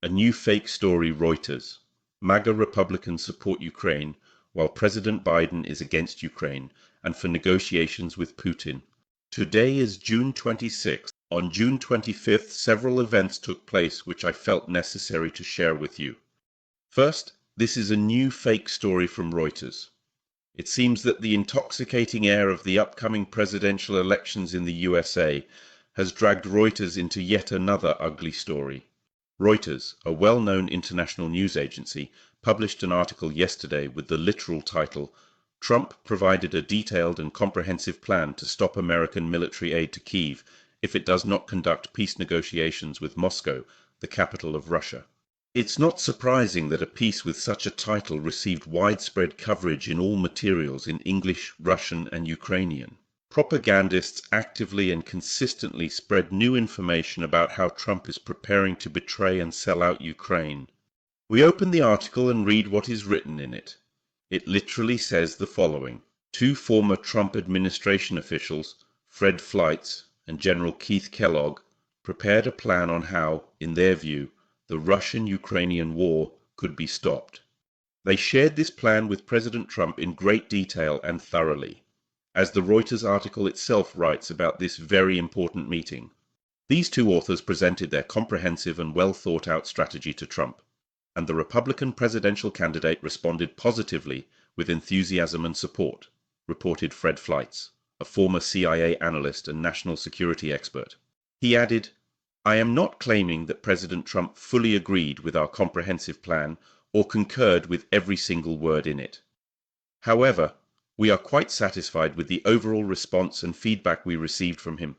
A new fake story. Reuters. MAGA Republicans support Ukraine, while President Biden is against Ukraine and for negotiations with Putin. Today is June 26th. On June 25th, several events took place which I felt necessary to share with you. First, this is a new fake story from Reuters. It seems that the intoxicating air of the upcoming presidential elections in the USA has dragged Reuters into yet another ugly story. Reuters, a well-known international news agency, published an article yesterday with the literal title, "Trump provided a detailed and comprehensive plan to stop American military aid to Kyiv if it does not conduct peace negotiations with Moscow, the capital of Russia." It's not surprising that a piece with such a title received widespread coverage in all materials in English, Russian, and Ukrainian. Propagandists actively and consistently spread new information about how Trump is preparing to betray and sell out Ukraine. We open the article and read what is written in it. It literally says the following. Two former Trump administration officials, Fred Fleitz and General Keith Kellogg, prepared a plan on how, in their view, the Russian-Ukrainian war could be stopped. They shared this plan with President Trump in great detail and thoroughly, as the Reuters article itself writes about this very important meeting. These two authors presented their comprehensive and well-thought-out strategy to Trump, and the Republican presidential candidate responded positively with enthusiasm and support, reported Fred Fleitz, a former CIA analyst and national security expert. He added, "I am not claiming that President Trump fully agreed with our comprehensive plan or concurred with every single word in it. However, we are quite satisfied with the overall response and feedback we received from him,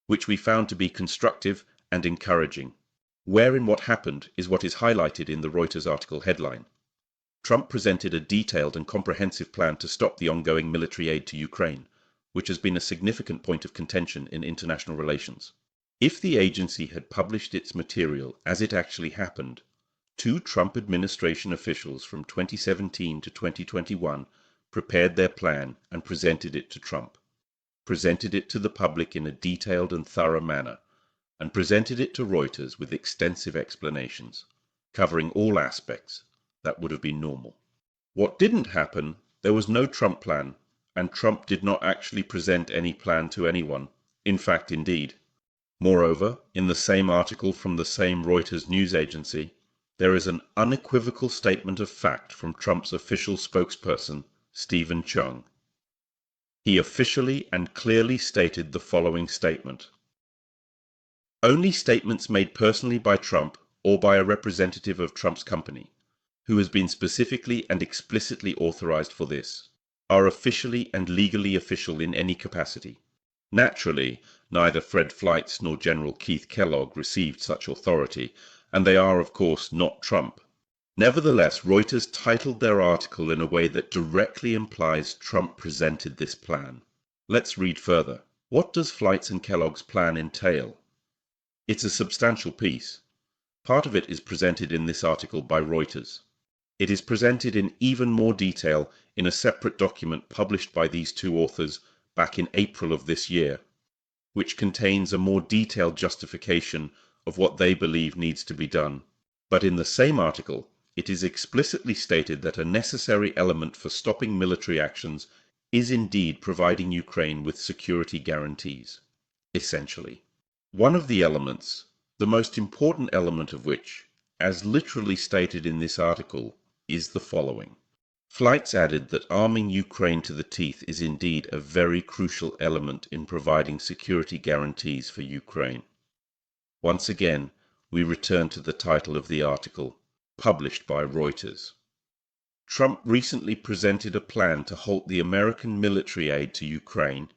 which we found to be constructive and encouraging." Where in what happened is what is highlighted in the Reuters article headline. Trump presented a detailed and comprehensive plan to stop the ongoing military aid to Ukraine, which has been a significant point of contention in international relations. If the agency had published its material as it actually happened, two Trump administration officials from 2017 to 2021 prepared their plan and presented it to Trump, presented it to the public in a detailed and thorough manner, and presented it to Reuters with extensive explanations, covering all aspects that would have been normal. What didn't happen, there was no Trump plan, and Trump did not actually present any plan to anyone. In fact, indeed. Moreover, in the same article from the same Reuters news agency, there is an unequivocal statement of fact from Trump's official spokesperson, Stephen Chung. He officially and clearly stated the following statement. Only statements made personally by Trump or by a representative of Trump's company, who has been specifically and explicitly authorized for this, are officially and legally official in any capacity. Naturally, neither Fred Fleitz nor General Keith Kellogg received such authority, and they are, of course, not Trump. Nevertheless, Reuters titled their article in a way that directly implies Trump presented this plan. Let's read further. What does Fleitz and Kellogg's plan entail? It's a substantial piece. Part of it is presented in this article by Reuters. It is presented in even more detail in a separate document published by these two authors back in April of this year, which contains a more detailed justification of what they believe needs to be done. But in the same article, it is explicitly stated that a necessary element for stopping military actions is indeed providing Ukraine with security guarantees, essentially. One of the elements, the most important element of which, as literally stated in this article, is the following. Fleitz added that arming Ukraine to the teeth is indeed a very crucial element in providing security guarantees for Ukraine. Once again, we return to the title of the article, published by Reuters. Trump recently presented a plan to halt the American military aid to Ukraine.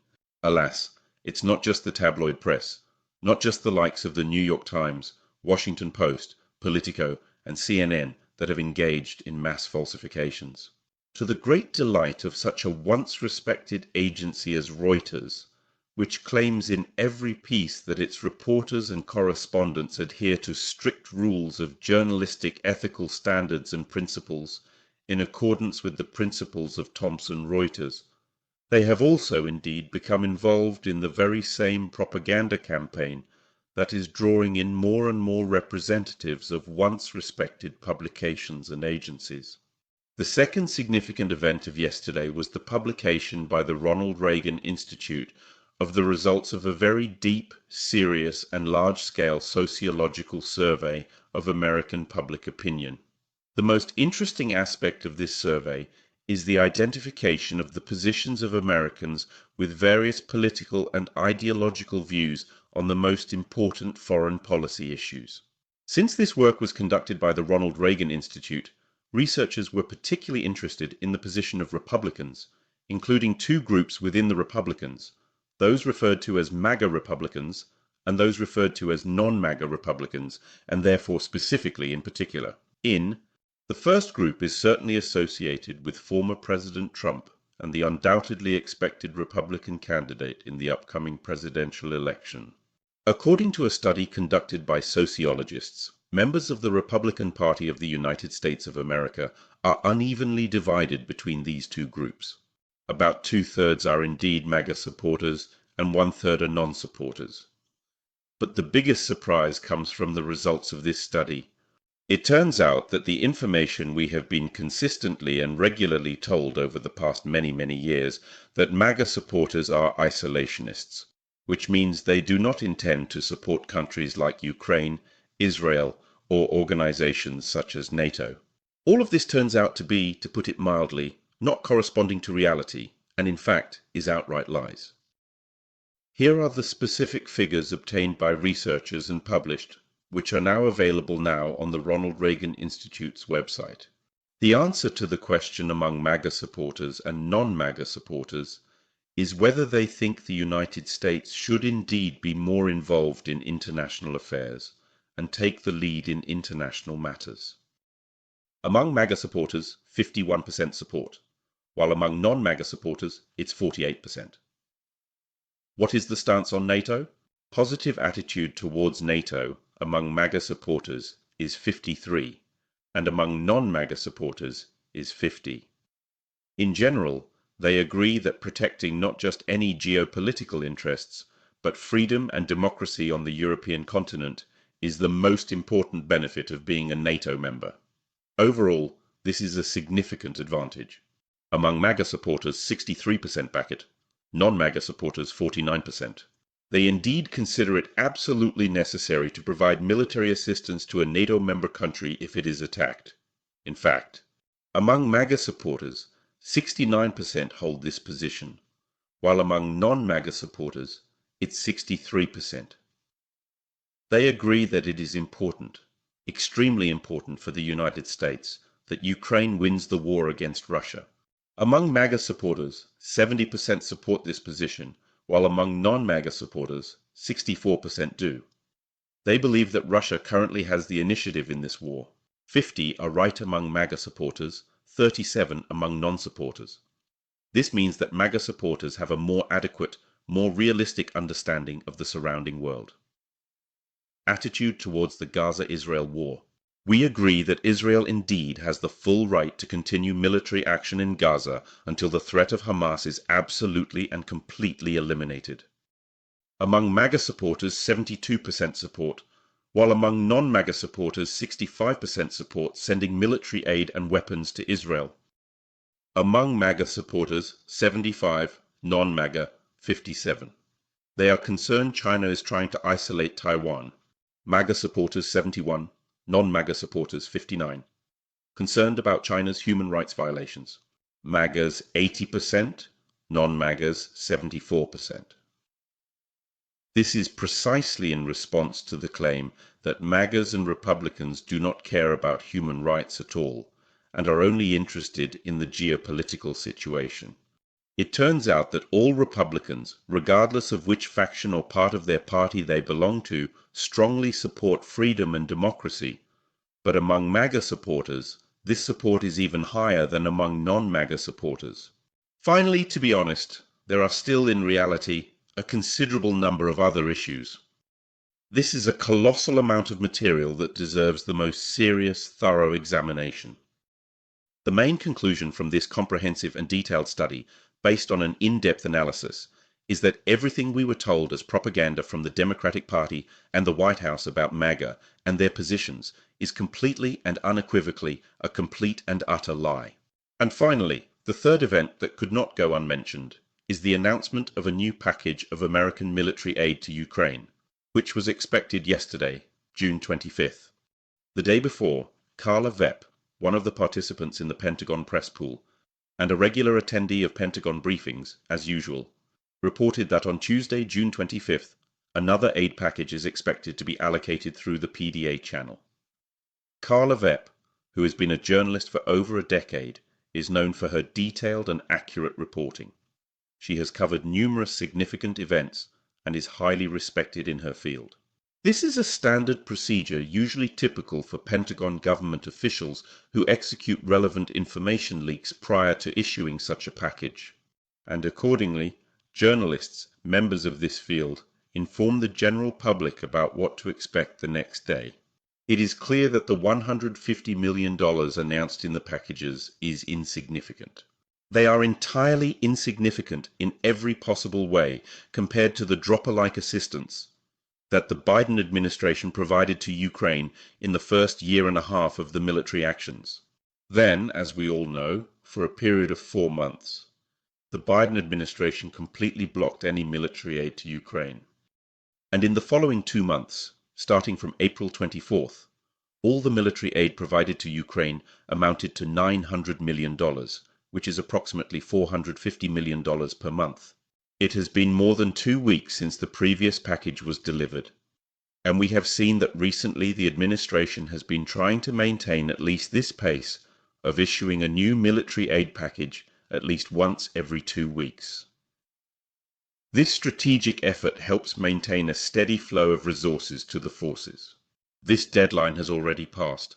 Alas, it's not just the tabloid press, not just the likes of the New York Times, Washington Post, Politico, and CNN that have engaged in mass falsifications. To the great delight of such a once respected agency as Reuters, which claims in every piece that its reporters and correspondents adhere to strict rules of journalistic ethical standards and principles in accordance with the principles of Thomson Reuters, they have also indeed become involved in the very same propaganda campaign that is drawing in more and more representatives of once respected publications and agencies. The second significant event of yesterday was the publication by the Ronald Reagan Institute of the results of a very deep, serious, and large-scale sociological survey of American public opinion. The most interesting aspect of this survey is the identification of the positions of Americans with various political and ideological views on the most important foreign policy issues. Since this work was conducted by the Ronald Reagan Institute, researchers were particularly interested in the position of Republicans, including two groups within the Republicans, those referred to as MAGA Republicans and those referred to as non-MAGA Republicans, and therefore specifically in particular. The first group is certainly associated with former President Trump and the undoubtedly expected Republican candidate in the upcoming presidential election. According to a study conducted by sociologists, members of the Republican Party of the United States of America are unevenly divided between these two groups. About 2/3 are indeed MAGA supporters and 1/3 are non-supporters. But the biggest surprise comes from the results of this study. It turns out that the information we have been consistently and regularly told over the past many years, that MAGA supporters are isolationists, which means they do not intend to support countries like Ukraine, Israel, or organizations such as NATO. All of this turns out to be, to put it mildly, not corresponding to reality, and in fact is outright lies. Here are the specific figures obtained by researchers and published, which are now available on the Ronald Reagan Institute's website. The answer to the question among MAGA supporters and non-MAGA supporters is whether they think the United States should indeed be more involved in international affairs and take the lead in international matters. Among MAGA supporters, 51% support, while among non-MAGA supporters, it's 48%. What is the stance on NATO? Positive attitude towards NATO among MAGA supporters is 53, and among non-MAGA supporters is 50. In general, they agree that protecting not just any geopolitical interests, but freedom and democracy on the European continent is the most important benefit of being a NATO member. Overall, this is a significant advantage. Among MAGA supporters, 63% back it, non-MAGA supporters 49%. They indeed consider it absolutely necessary to provide military assistance to a NATO member country if it is attacked. In fact, among MAGA supporters, 69% hold this position, while among non-MAGA supporters, it's 63%. They agree that it is important, extremely important for the United States, that Ukraine wins the war against Russia. Among MAGA supporters, 70% support this position, while among non-MAGA supporters, 64% do. They believe that Russia currently has the initiative in this war. 50 are right among MAGA supporters, 37 among non-supporters. This means that MAGA supporters have a more adequate, more realistic understanding of the surrounding world. Attitude towards the Gaza-Israel war. We agree that Israel indeed has the full right to continue military action in Gaza until the threat of Hamas is absolutely and completely eliminated. Among MAGA supporters, 72% support, while among non-MAGA supporters, 65% support sending military aid and weapons to Israel. Among MAGA supporters, 75, non-MAGA, 57. They are concerned China is trying to isolate Taiwan. MAGA supporters, 71. Non-MAGA supporters, 59. Concerned about China's human rights violations. MAGAs 80%, non-MAGAs 74%. This is precisely in response to the claim that MAGAs and Republicans do not care about human rights at all, and are only interested in the geopolitical situation. It turns out that all Republicans, regardless of which faction or part of their party they belong to, strongly support freedom and democracy, but among MAGA supporters, this support is even higher than among non-MAGA supporters. Finally, to be honest, there are still in reality a considerable number of other issues. This is a colossal amount of material that deserves the most serious, thorough examination. The main conclusion from this comprehensive and detailed study, based on an in-depth analysis, is that everything we were told as propaganda from the Democratic Party and the White House about MAGA and their positions is completely and unequivocally a complete and utter lie. And finally, the third event that could not go unmentioned is the announcement of a new package of American military aid to Ukraine, which was expected yesterday, June 25th. The day before, Carla Vepp, one of the participants in the Pentagon press pool, and a regular attendee of Pentagon briefings, as usual, reported that on Tuesday, June 25th, another aid package is expected to be allocated through the PDA channel. Carla Vepp, who has been a journalist for over a decade, is known for her detailed and accurate reporting. She has covered numerous significant events and is highly respected in her field. This is a standard procedure usually typical for Pentagon government officials who execute relevant information leaks prior to issuing such a package, and accordingly, journalists, members of this field, inform the general public about what to expect the next day. It is clear that the $150 million announced in the packages is insignificant. They are entirely insignificant in every possible way compared to the dropper-like assistance that the Biden administration provided to Ukraine in the first year and a half of the military actions. Then, as we all know, for a period of 4 months, the Biden administration completely blocked any military aid to Ukraine. And in the following 2 months, starting from April 24th, all the military aid provided to Ukraine amounted to $900 million, which is approximately $450 million per month. It has been more than 2 weeks since the previous package was delivered, and we have seen that recently the administration has been trying to maintain at least this pace of issuing a new military aid package at least once every 2 weeks. This strategic effort helps maintain a steady flow of resources to the forces. This deadline has already passed.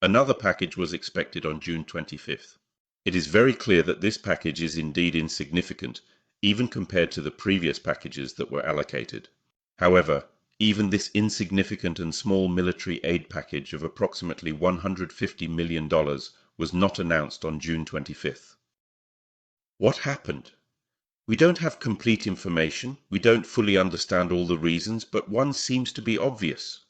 Another package was expected on June 25th. It is very clear that this package is indeed insignificant, even compared to the previous packages that were allocated. However, even this insignificant and small military aid package of approximately $150 million was not announced on June 25th. What happened? We don't have complete information, we don't fully understand all the reasons, but one seems to be obvious.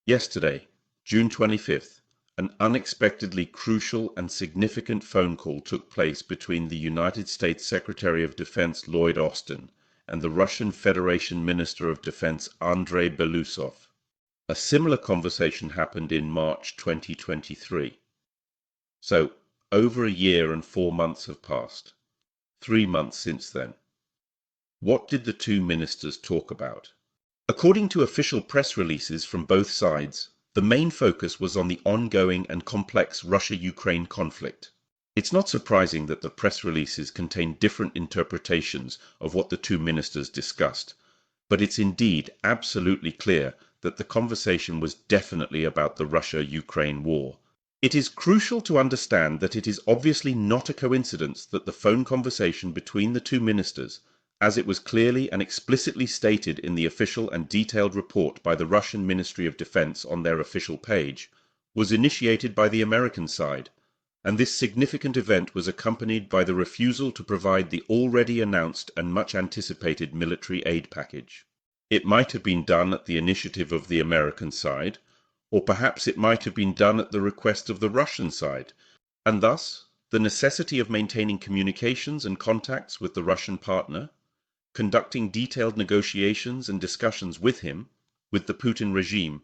Yesterday, June 25th, an unexpectedly crucial and significant phone call took place between the United States Secretary of Defense Lloyd Austin and the Russian Federation Minister of Defense Andrei Belousov. A similar conversation happened in March 2023. So, over a year and 4 months have passed. 3 months since then. What did the two ministers talk about? According to official press releases from both sides, the main focus was on the ongoing and complex Russia-Ukraine conflict. It's not surprising that the press releases contain different interpretations of what the two ministers discussed, but it's indeed absolutely clear that the conversation was definitely about the Russia-Ukraine war. It is crucial to understand that it is obviously not a coincidence that the phone conversation between the two ministers, as it was clearly and explicitly stated in the official and detailed report by the Russian Ministry of Defense on their official page, was initiated by the American side, and this significant event was accompanied by the refusal to provide the already announced and much anticipated military aid package. It might have been done at the initiative of the American side, or perhaps it might have been done at the request of the Russian side, and thus the necessity of maintaining communications and contacts with the Russian partner, conducting detailed negotiations and discussions with him, with the Putin regime,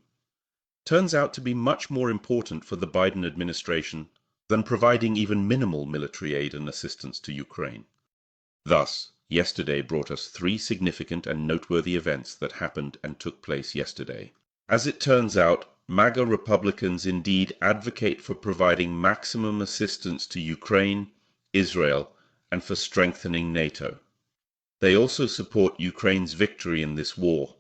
turns out to be much more important for the Biden administration than providing even minimal military aid and assistance to Ukraine. Thus, yesterday brought us 3 significant and noteworthy events that happened and took place yesterday. As it turns out, MAGA Republicans indeed advocate for providing maximum assistance to Ukraine, Israel, and for strengthening NATO. They also support Ukraine's victory in this war.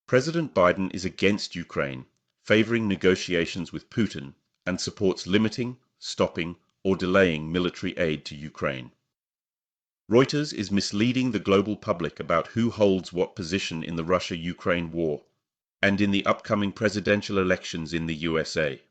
President Biden is against Ukraine, favoring negotiations with Putin, and supports limiting, stopping, or delaying military aid to Ukraine. Reuters is misleading the global public about who holds what position in the Russia-Ukraine war and in the upcoming presidential elections in the USA.